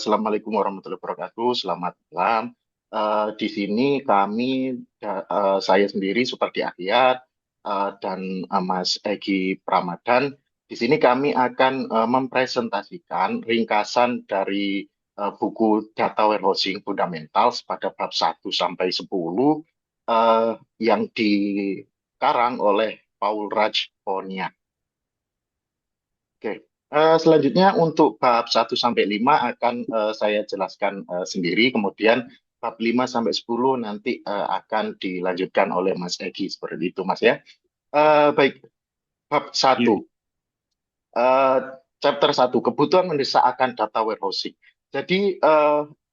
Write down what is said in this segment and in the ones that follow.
Assalamualaikum warahmatullahi wabarakatuh. Selamat malam. Di sini saya sendiri seperti Ahyat dan Mas Egi Pramadan. Di sini kami akan mempresentasikan ringkasan dari buku Data Warehousing Fundamentals pada bab 1 sampai 10 yang dikarang oleh Paul Raj Poniat. Oke. Selanjutnya untuk bab 1 sampai 5 akan saya jelaskan sendiri, kemudian bab 5 sampai 10 nanti akan dilanjutkan oleh Mas Egi, seperti itu Mas ya. Baik, bab Iya, 1. Eh, Chapter 1, kebutuhan mendesak akan data warehousing. Jadi,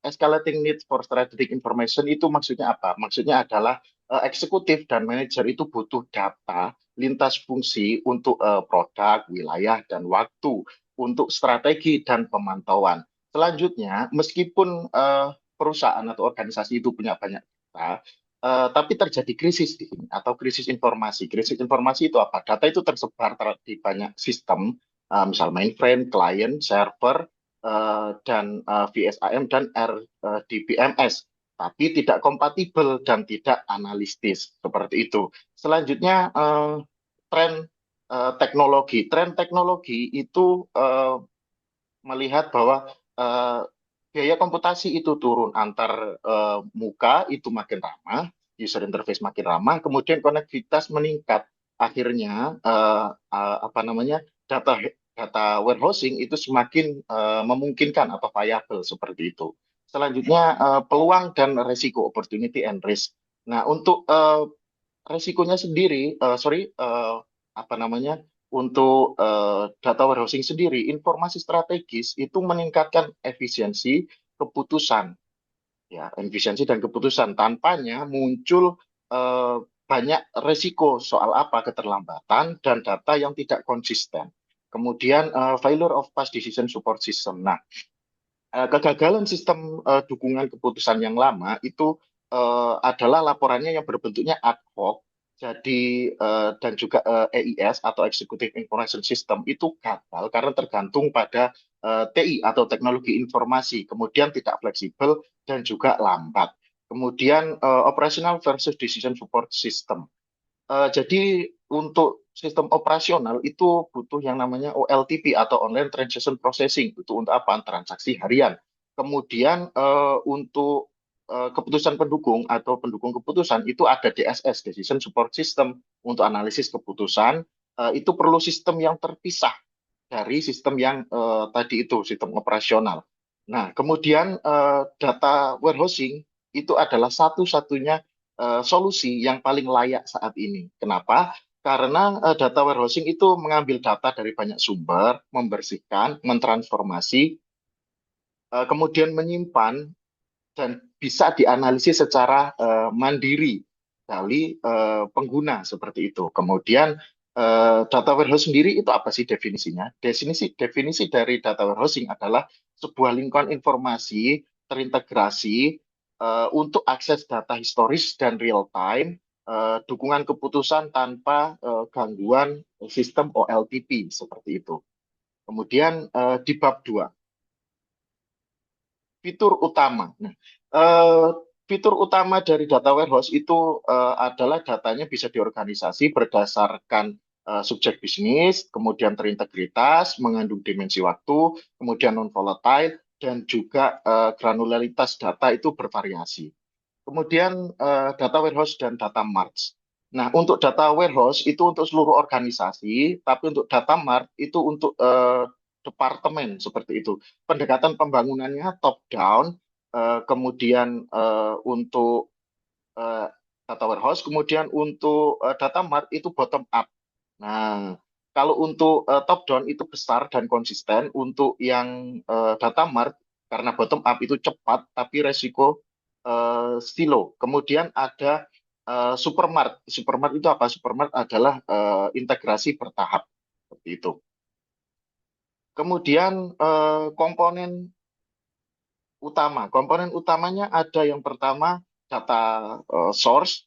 escalating need for strategic information itu maksudnya apa? Maksudnya adalah eksekutif dan manajer itu butuh data lintas fungsi untuk produk, wilayah, dan waktu, untuk strategi dan pemantauan. Selanjutnya, meskipun perusahaan atau organisasi itu punya banyak data, tapi terjadi krisis di sini atau krisis informasi. Krisis informasi itu apa? Data itu tersebar di banyak sistem, misal mainframe, client, server, dan VSAM dan RDBMS, tapi tidak kompatibel dan tidak analitis seperti itu. Selanjutnya tren teknologi. Tren teknologi itu melihat bahwa eh, biaya komputasi itu turun antar muka itu makin ramah, user interface makin ramah, kemudian konektivitas meningkat. Akhirnya apa namanya data data warehousing itu semakin memungkinkan atau viable seperti itu. Selanjutnya peluang dan resiko, opportunity and risk. Nah, untuk resikonya sendiri, apa namanya, untuk data warehousing sendiri, informasi strategis itu meningkatkan efisiensi keputusan, ya, efisiensi dan keputusan. Tanpanya muncul eh, banyak resiko soal apa keterlambatan dan data yang tidak konsisten. Kemudian failure of past decision support system. Nah, kegagalan sistem dukungan keputusan yang lama itu adalah laporannya yang berbentuknya ad hoc. Jadi dan juga EIS atau Executive Information System itu gagal karena tergantung pada TI atau teknologi informasi, kemudian tidak fleksibel dan juga lambat. Kemudian Operational versus Decision Support System. Jadi untuk sistem operasional itu butuh yang namanya OLTP atau Online Transaction Processing. Itu untuk apa? Transaksi harian. Kemudian untuk keputusan pendukung atau pendukung keputusan itu ada DSS, Decision Support System, untuk analisis keputusan. Itu perlu sistem yang terpisah dari sistem yang tadi itu, sistem operasional. Nah, kemudian data warehousing itu adalah satu-satunya solusi yang paling layak saat ini. Kenapa? Karena data warehousing itu mengambil data dari banyak sumber, membersihkan, mentransformasi, kemudian menyimpan dan bisa dianalisis secara mandiri dari pengguna seperti itu. Kemudian data warehouse sendiri itu apa sih definisinya? Definisi dari data warehousing adalah sebuah lingkungan informasi terintegrasi untuk akses data historis dan real time, dukungan keputusan tanpa gangguan sistem OLTP seperti itu. Kemudian di bab 2 fitur utama. Nah, eh, fitur utama dari data warehouse itu adalah datanya bisa diorganisasi berdasarkan subjek bisnis, kemudian terintegritas, mengandung dimensi waktu, kemudian non-volatile, dan juga granularitas data itu bervariasi. Kemudian data warehouse dan data marts. Nah, untuk data warehouse itu untuk seluruh organisasi, tapi untuk data mart itu untuk departemen seperti itu. Pendekatan pembangunannya top down, kemudian untuk eh, data warehouse, kemudian untuk data mart itu bottom up. Nah, kalau untuk top down itu besar dan konsisten, untuk yang data mart karena bottom up itu cepat tapi resiko silo. Kemudian ada supermart. Supermart itu apa? Supermart adalah integrasi bertahap seperti itu. Kemudian komponen utama. Komponen utamanya ada yang pertama data source,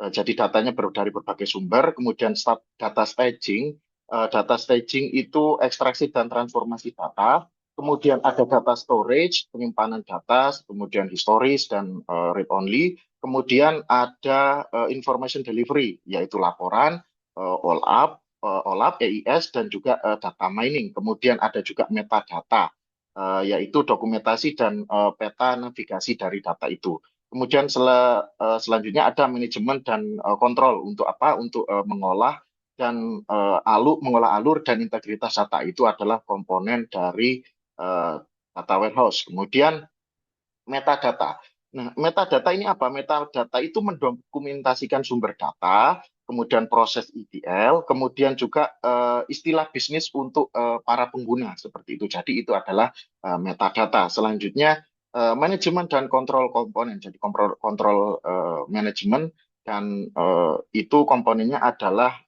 jadi datanya dari berbagai sumber, kemudian data staging. Data staging itu ekstraksi dan transformasi data, kemudian ada data storage, penyimpanan data, kemudian historis dan read only, kemudian ada information delivery, yaitu laporan, OLAP, EIS, dan juga data mining. Kemudian ada juga metadata, yaitu dokumentasi dan peta navigasi dari data itu. Kemudian selanjutnya ada manajemen dan kontrol untuk apa? Untuk mengolah alur dan integritas data itu adalah komponen dari eh, data warehouse. Kemudian metadata. Nah, metadata ini apa? Metadata itu mendokumentasikan sumber data, kemudian proses ETL, kemudian juga istilah bisnis untuk para pengguna seperti itu. Jadi itu adalah metadata. Selanjutnya manajemen dan kontrol komponen. Jadi kontrol manajemen dan itu komponennya adalah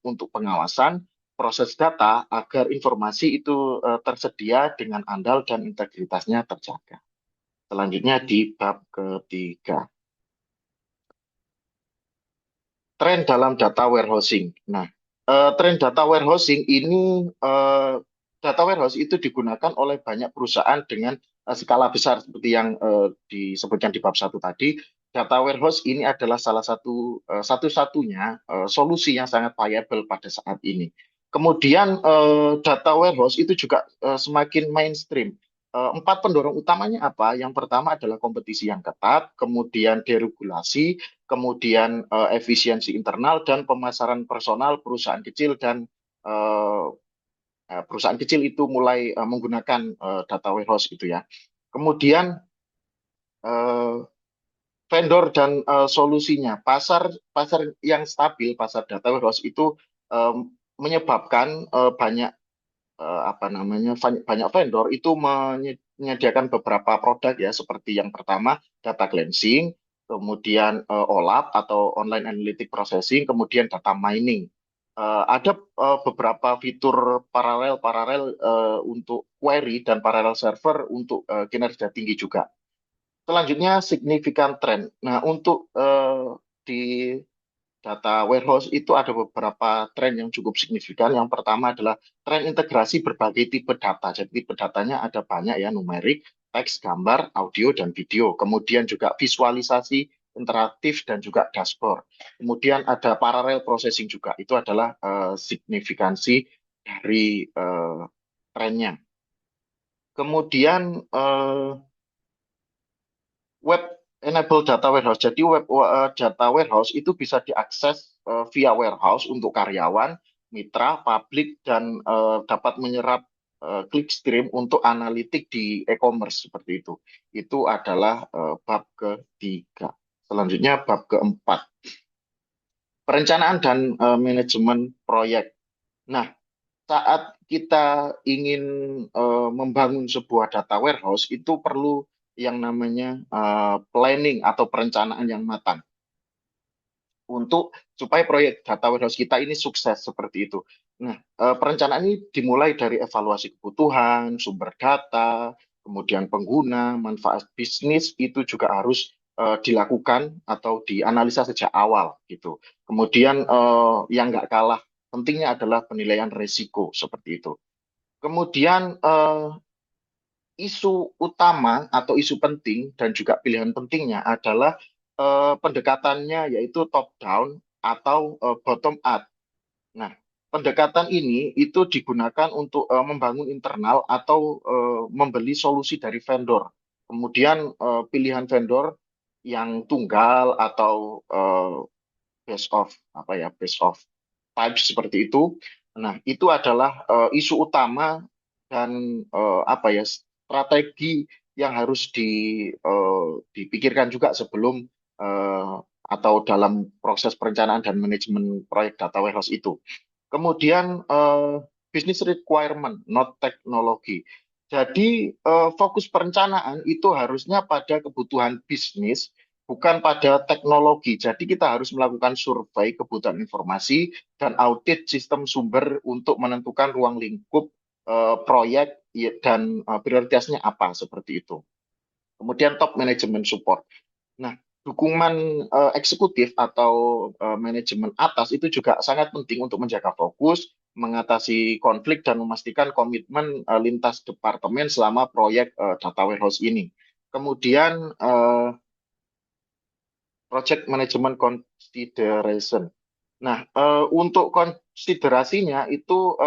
untuk pengawasan proses data agar informasi itu tersedia dengan andal dan integritasnya terjaga. Selanjutnya di bab ketiga, tren dalam data warehousing. Nah, tren data warehousing ini, data warehouse itu digunakan oleh banyak perusahaan dengan skala besar seperti yang disebutkan di bab satu tadi. Data warehouse ini adalah salah satu-satunya solusi yang sangat viable pada saat ini. Kemudian data warehouse itu juga semakin mainstream. Empat pendorong utamanya apa? Yang pertama adalah kompetisi yang ketat, kemudian deregulasi, kemudian efisiensi internal dan pemasaran personal perusahaan kecil dan eh, perusahaan kecil itu mulai menggunakan data warehouse gitu ya. Kemudian eh, vendor dan solusinya, pasar pasar yang stabil, pasar data warehouse itu eh, menyebabkan banyak apa namanya banyak vendor itu menyediakan beberapa produk ya seperti yang pertama data cleansing, kemudian OLAP atau online analytic processing, kemudian data mining. Ada beberapa fitur paralel-paralel untuk query dan paralel server untuk kinerja tinggi juga. Selanjutnya signifikan trend. Nah, untuk di data warehouse itu ada beberapa tren yang cukup signifikan. Yang pertama adalah tren integrasi berbagai tipe data. Jadi tipe datanya ada banyak ya, numerik, teks, gambar, audio, dan video. Kemudian juga visualisasi interaktif dan juga dashboard. Kemudian ada parallel processing juga. Itu adalah signifikansi dari trennya. Kemudian web enable data warehouse. Jadi data warehouse itu bisa diakses via warehouse untuk karyawan, mitra, publik, dan dapat menyerap clickstream untuk analitik di e-commerce seperti itu. Itu adalah bab ketiga. Selanjutnya bab keempat, perencanaan dan manajemen proyek. Nah, saat kita ingin membangun sebuah data warehouse itu perlu yang namanya planning atau perencanaan yang matang untuk supaya proyek data warehouse kita ini sukses seperti itu. Nah, perencanaan ini dimulai dari evaluasi kebutuhan, sumber data, kemudian pengguna, manfaat bisnis itu juga harus dilakukan atau dianalisa sejak awal gitu. Kemudian yang nggak kalah pentingnya adalah penilaian risiko seperti itu. Kemudian isu utama atau isu penting dan juga pilihan pentingnya adalah pendekatannya yaitu top down atau bottom up. Nah, pendekatan ini itu digunakan untuk membangun internal atau membeli solusi dari vendor. Kemudian pilihan vendor yang tunggal atau base of apa ya, base of types seperti itu. Nah, itu adalah isu utama dan apa ya, strategi yang harus dipikirkan juga sebelum atau dalam proses perencanaan dan manajemen proyek data warehouse itu. Kemudian business requirement, not teknologi. Jadi fokus perencanaan itu harusnya pada kebutuhan bisnis, bukan pada teknologi. Jadi kita harus melakukan survei kebutuhan informasi dan audit sistem sumber untuk menentukan ruang lingkup proyek dan prioritasnya apa seperti itu. Kemudian top management support. Nah, dukungan eksekutif atau manajemen atas itu juga sangat penting untuk menjaga fokus, mengatasi konflik dan memastikan komitmen lintas departemen selama proyek data warehouse ini. Kemudian project management consideration. Nah, untuk konsiderasinya itu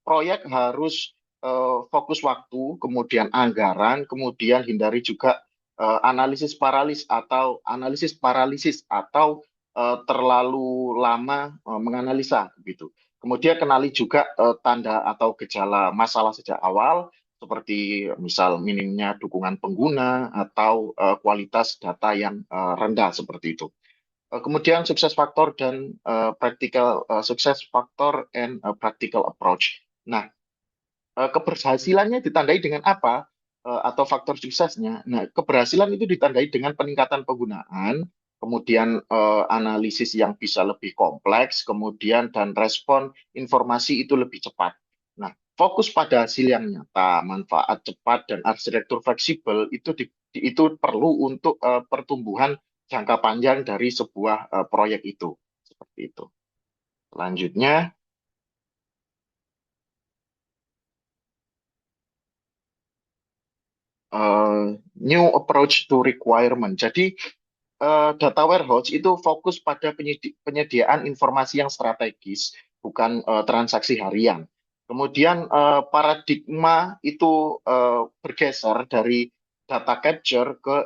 proyek harus fokus waktu, kemudian anggaran, kemudian hindari juga analisis paralisis atau terlalu lama menganalisa gitu. Kemudian kenali juga tanda atau gejala masalah sejak awal seperti misal minimnya dukungan pengguna atau kualitas data yang rendah seperti itu. Kemudian sukses faktor dan sukses faktor and practical approach. Nah, keberhasilannya ditandai dengan apa? Atau faktor suksesnya. Nah, keberhasilan itu ditandai dengan peningkatan penggunaan, kemudian analisis yang bisa lebih kompleks, kemudian dan respon informasi itu lebih cepat. Nah, fokus pada hasil yang nyata, manfaat cepat dan arsitektur fleksibel itu perlu untuk pertumbuhan jangka panjang dari sebuah proyek itu. Seperti itu. Selanjutnya, new approach to requirement. Jadi, data warehouse itu fokus pada penyediaan informasi yang strategis, bukan transaksi harian. Kemudian paradigma itu bergeser dari data capture ke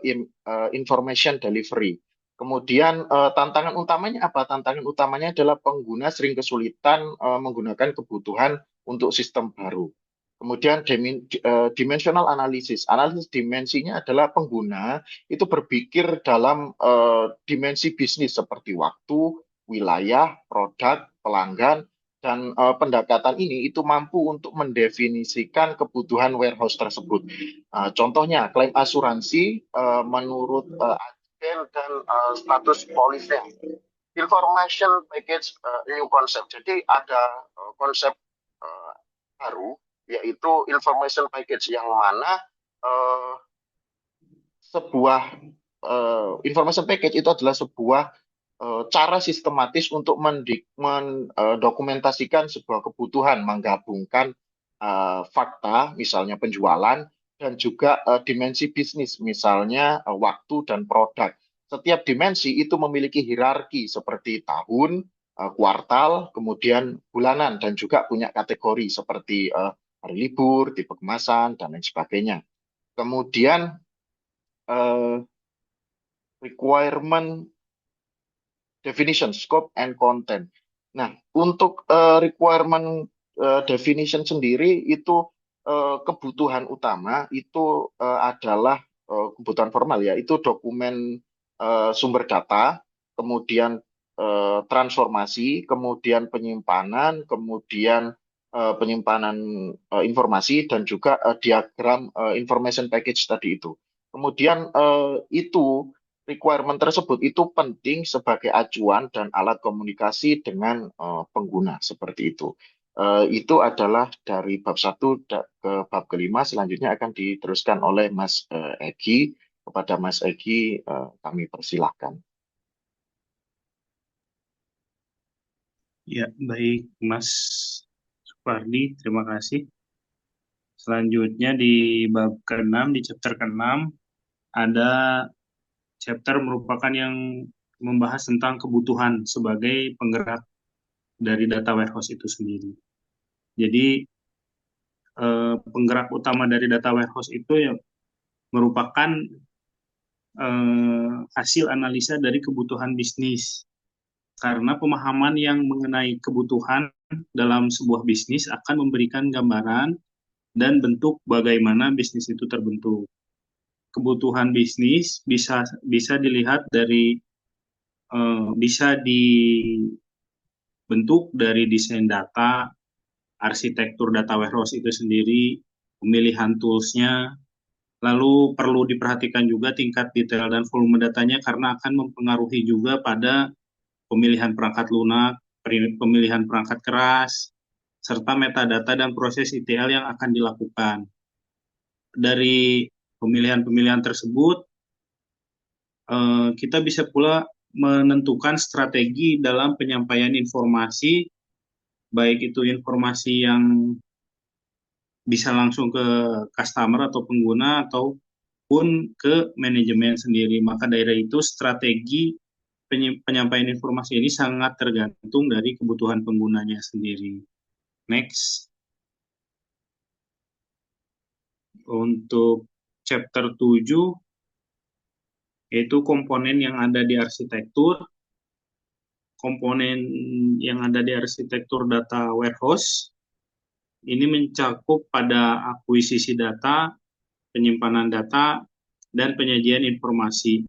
information delivery. Kemudian tantangan utamanya apa? Tantangan utamanya adalah pengguna sering kesulitan menggunakan kebutuhan untuk sistem baru. Kemudian dimensional analysis. Analisis dimensinya adalah pengguna itu berpikir dalam dimensi bisnis seperti waktu, wilayah, produk, pelanggan, dan pendekatan ini itu mampu untuk mendefinisikan kebutuhan warehouse tersebut. Contohnya, klaim asuransi menurut agen dan status polisnya. Information package new concept. Jadi ada konsep uh, baru yaitu information package yang mana uh, sebuah information package itu adalah sebuah cara sistematis untuk mendokumentasikan sebuah kebutuhan, menggabungkan fakta, misalnya penjualan, dan juga dimensi bisnis, misalnya waktu dan produk. Setiap dimensi itu memiliki hierarki seperti tahun, kuartal, kemudian bulanan, dan juga punya kategori seperti hari libur, tipe kemasan, dan lain sebagainya. Kemudian eh, requirement definition, scope, and content. Nah, untuk requirement definition sendiri itu kebutuhan utama itu adalah kebutuhan formal ya, itu dokumen sumber data, kemudian transformasi, kemudian penyimpanan, kemudian penyimpanan informasi dan juga diagram information package tadi itu. Kemudian itu requirement tersebut itu penting sebagai acuan dan alat komunikasi dengan pengguna seperti itu. Itu adalah dari bab 1 ke bab kelima. Selanjutnya akan diteruskan oleh Mas Egi. Kepada Mas Egi, kami persilahkan. Ya, baik Mas Supardi, terima kasih. Selanjutnya di bab ke-6, di chapter ke-6, ada chapter merupakan yang membahas tentang kebutuhan sebagai penggerak dari data warehouse itu sendiri. Jadi penggerak utama dari data warehouse itu yang merupakan hasil analisa dari kebutuhan bisnis. Karena pemahaman yang mengenai kebutuhan dalam sebuah bisnis akan memberikan gambaran dan bentuk bagaimana bisnis itu terbentuk. Kebutuhan bisnis bisa dilihat dari bisa dibentuk dari desain data, arsitektur data warehouse itu sendiri, pemilihan toolsnya, lalu perlu diperhatikan juga tingkat detail dan volume datanya karena akan mempengaruhi juga pada pemilihan perangkat lunak, pemilihan perangkat keras, serta metadata dan proses ETL yang akan dilakukan. Dari pemilihan-pemilihan tersebut, kita bisa pula menentukan strategi dalam penyampaian informasi baik itu informasi yang bisa langsung ke customer atau pengguna ataupun ke manajemen sendiri. Maka dari itu strategi penyampaian informasi ini sangat tergantung dari kebutuhan penggunanya sendiri. Next, untuk chapter 7 yaitu komponen yang ada di arsitektur. Komponen yang ada di arsitektur data warehouse ini mencakup pada akuisisi data, penyimpanan data, dan penyajian informasi.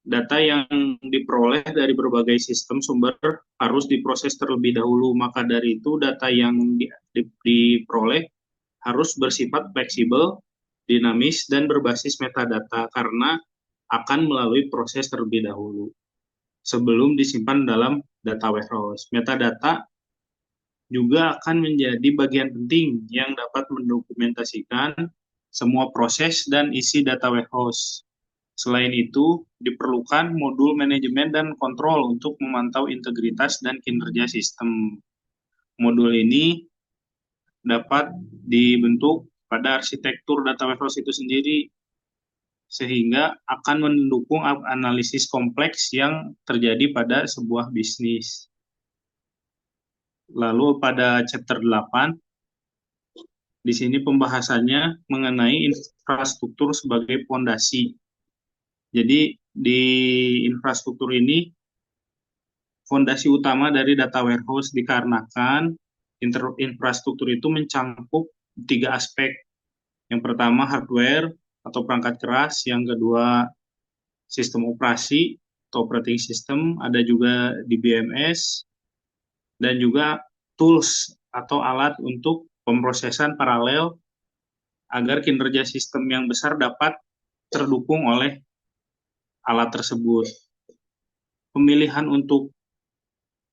Data yang diperoleh dari berbagai sistem sumber harus diproses terlebih dahulu, maka dari itu data yang diperoleh harus bersifat fleksibel, dinamis, dan berbasis metadata karena akan melalui proses terlebih dahulu sebelum disimpan dalam data warehouse. Metadata juga akan menjadi bagian penting yang dapat mendokumentasikan semua proses dan isi data warehouse. Selain itu, diperlukan modul manajemen dan kontrol untuk memantau integritas dan kinerja sistem. Modul ini dapat dibentuk pada arsitektur data warehouse itu sendiri, sehingga akan mendukung analisis kompleks yang terjadi pada sebuah bisnis. Lalu pada chapter 8, di sini pembahasannya mengenai infrastruktur sebagai fondasi. Jadi di infrastruktur ini fondasi utama dari data warehouse dikarenakan infrastruktur itu mencakup tiga aspek. Yang pertama hardware atau perangkat keras, yang kedua sistem operasi atau operating system, ada juga di BMS, dan juga tools atau alat untuk pemrosesan paralel agar kinerja sistem yang besar dapat terdukung oleh alat tersebut. Pemilihan untuk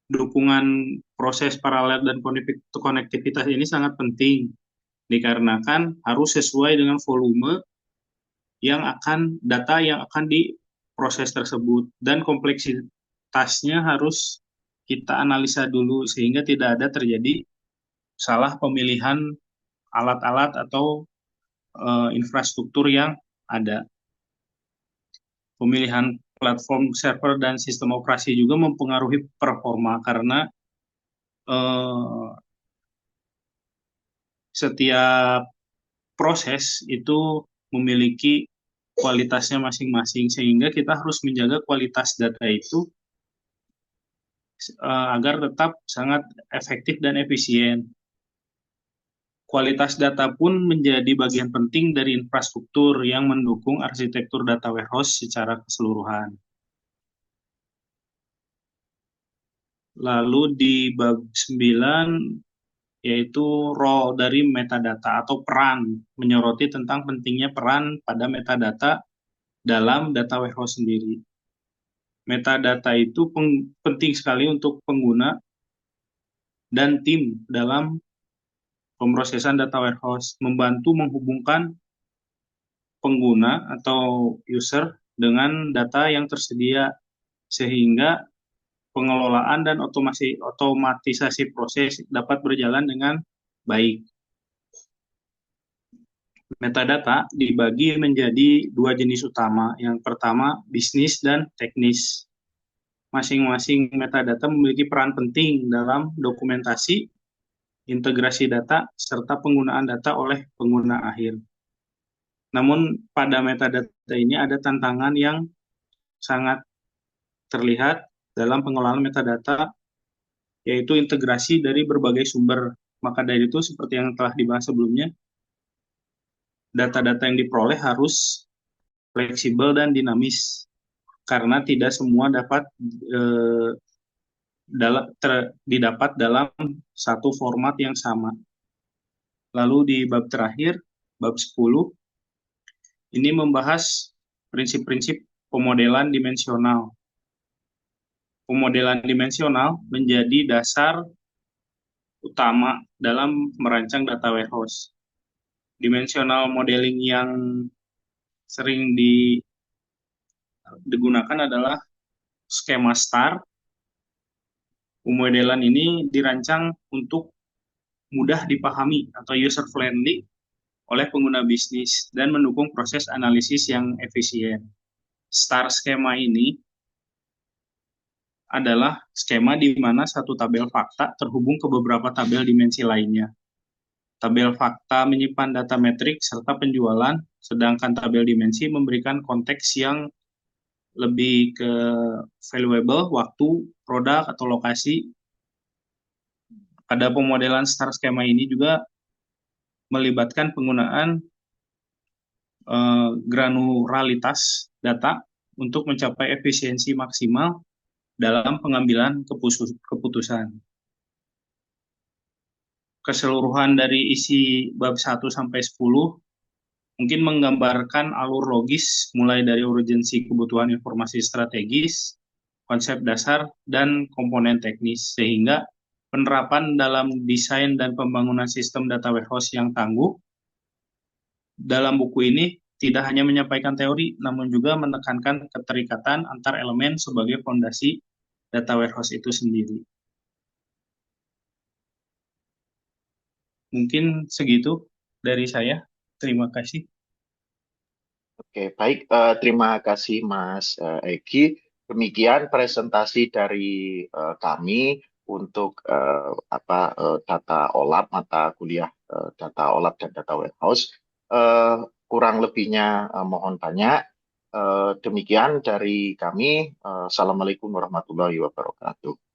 dukungan proses paralel dan konektivitas ini sangat penting dikarenakan harus sesuai dengan volume yang akan data yang akan diproses tersebut dan kompleksitasnya harus kita analisa dulu sehingga tidak ada terjadi salah pemilihan alat-alat atau infrastruktur yang ada. Pemilihan platform server dan sistem operasi juga mempengaruhi performa karena setiap proses itu memiliki kualitasnya masing-masing sehingga kita harus menjaga kualitas data itu agar tetap sangat efektif dan efisien. Kualitas data pun menjadi bagian penting dari infrastruktur yang mendukung arsitektur data warehouse secara keseluruhan. Lalu di bab 9 yaitu role dari metadata atau peran, menyoroti tentang pentingnya peran pada metadata dalam data warehouse sendiri. Metadata itu penting sekali untuk pengguna dan tim dalam pemrosesan data warehouse, membantu menghubungkan pengguna atau user dengan data yang tersedia sehingga pengelolaan dan otomatisasi proses dapat berjalan dengan baik. Metadata dibagi menjadi dua jenis utama. Yang pertama, bisnis dan teknis. Masing-masing metadata memiliki peran penting dalam dokumentasi, integrasi data, serta penggunaan data oleh pengguna akhir. Namun pada metadata ini ada tantangan yang sangat terlihat dalam pengelolaan metadata, yaitu integrasi dari berbagai sumber. Maka dari itu, seperti yang telah dibahas sebelumnya, data-data yang diperoleh harus fleksibel dan dinamis, karena tidak semua dapat didapat dalam satu format yang sama. Lalu di bab terakhir, bab 10, ini membahas prinsip-prinsip pemodelan dimensional. Pemodelan dimensional menjadi dasar utama dalam merancang data warehouse. Dimensional modeling yang sering digunakan adalah skema STAR Pemodelan ini dirancang untuk mudah dipahami atau user friendly oleh pengguna bisnis dan mendukung proses analisis yang efisien. Star skema ini adalah skema di mana satu tabel fakta terhubung ke beberapa tabel dimensi lainnya. Tabel fakta menyimpan data metrik serta penjualan, sedangkan tabel dimensi memberikan konteks yang lebih ke valuable, waktu, produk, atau lokasi. Pada pemodelan star skema ini juga melibatkan penggunaan granularitas data untuk mencapai efisiensi maksimal dalam pengambilan keputusan. Keseluruhan dari isi bab 1 sampai 10 mungkin menggambarkan alur logis mulai dari urgensi kebutuhan informasi strategis, konsep dasar, dan komponen teknis, sehingga penerapan dalam desain dan pembangunan sistem data warehouse yang tangguh. Dalam buku ini tidak hanya menyampaikan teori, namun juga menekankan keterikatan antar elemen sebagai fondasi data warehouse itu sendiri. Mungkin segitu dari saya. Terima kasih. Oke, baik. Terima kasih Mas Egi. Demikian presentasi dari kami untuk data OLAP, mata kuliah data OLAP dan data warehouse. Eh, Kurang lebihnya mohon banyak. Demikian dari kami. Assalamualaikum warahmatullahi wabarakatuh.